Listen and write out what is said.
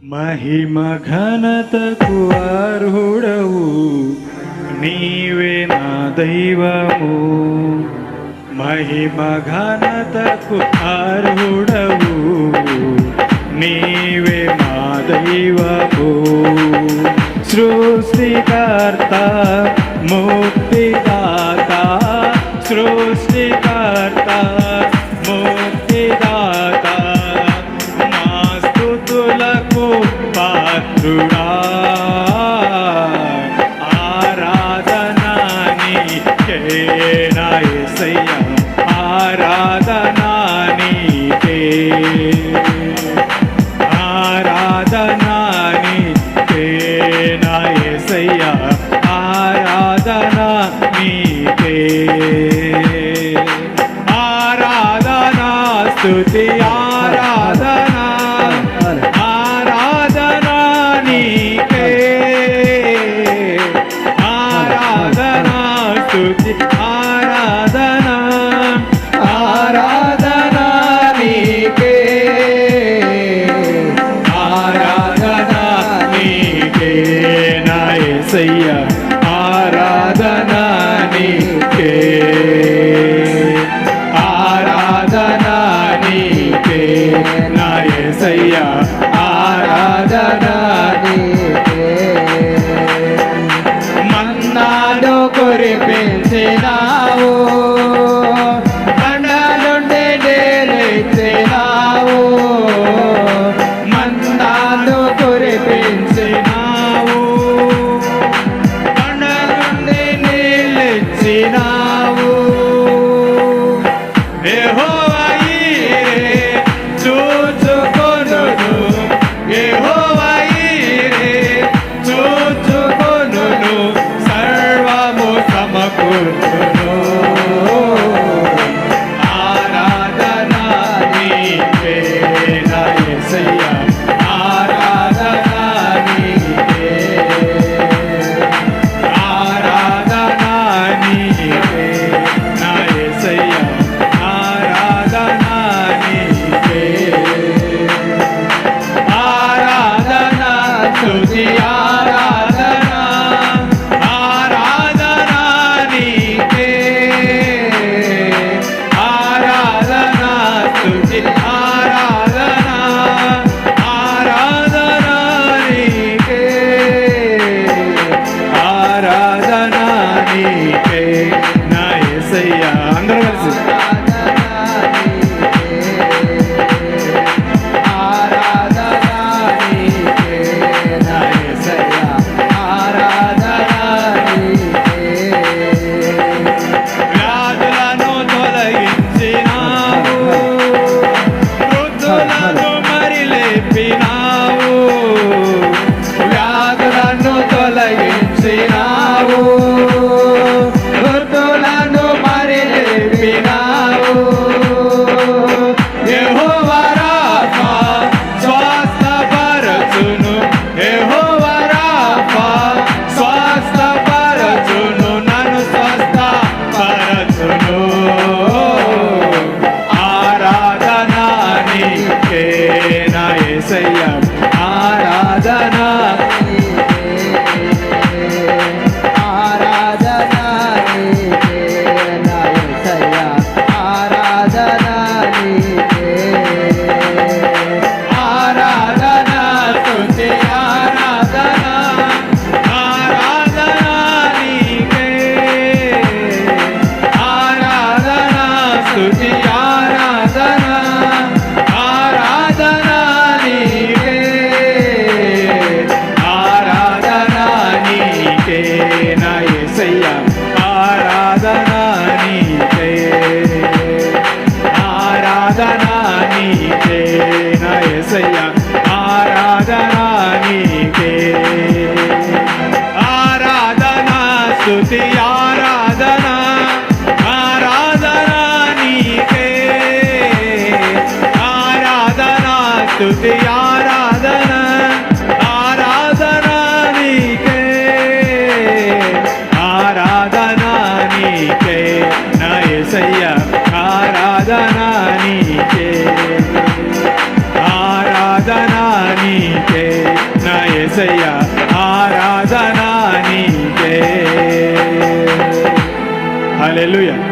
మహిమ ఘనతకు అర్హుడవు నీవే నా దైవము. మహిమ ఘనతకు అర్హుడవు నీవే మా దైవము. సృష్టికర్త ముక్తిదాత, సృష్టికర్త ముక్తిదాత, మా స్తుతులకు పాత్రుడా. ఆరాధనా నీకే నా యేసయ్యా, ఆరాధనా నీకే, ఆరాధనా నీకే నా యేసయ్యా, ఆరాధనా నీకే. ఆరాధనా స్తుతి ఆరాధనా, ఆరాధనా నీకే, ఆరాధనా స్తుతి ఆరాధనా, ఆరాధనా నీకే, ఆరాధనా నీకే నా యేసయ్యా, ఆరాధనా నీకే, ఆరాధనా నీకే నా యేసయ్యా, ఆరాధనా నీకే. మన్నాడు కురిపించినావు, కొండలుండి నీళ్ళిచ్చినావు. మన్నాడు కురిపించినావు, కొండలుండి నీళ్ళిచ్చినావు. యెహోవా ఈరే చూచుకొనును, యెహోవా ఈరే చూచుకొనును, సర్వము సమకూర్చును. ఆరాధనా నీకే నా యేసయ్యా, ఆరాధనా నీకే, ఆరాధనా నీకే నా యేసయ్యా, ఆరాధనా నీకే. ఆరాధనా స్తుతి ఆరాధనా, ఆరాధనా నీకే, ఆరాధనా స్తుతి ఆరాధనా, ఆరాధనా నీకే, ఆరాధనా నీకే నా యేసయ్యా. అందరూ కలిసి వ్యాధులను తొలగించినావు, వృద్ధులను మరి లేపినావు. వ్యాధులను తొలగించినావు, వృద్ధులను మరి లేపినావు. యెహోవా రాఫా స్వస్థపరచును, యెహోవా రాఫా స్వస్థపరచును, నన్ను స్వస్థపరచును. ఆరాధనా నీకే నా యేసయ్యా, ఆరాధనా ఆరాధనా నీకే నా యేసయ్యా, ఆరాధనా నీకే, ఆరాధనా స్తుతి ఆరాధనా, ఆరాధనా నీకే, ఆరాధనా స్తుతి ఆరాధనా, ఆరాధనా నీకే, యేసయ్యా ఆరాధన నీకే. హల్లెలూయా.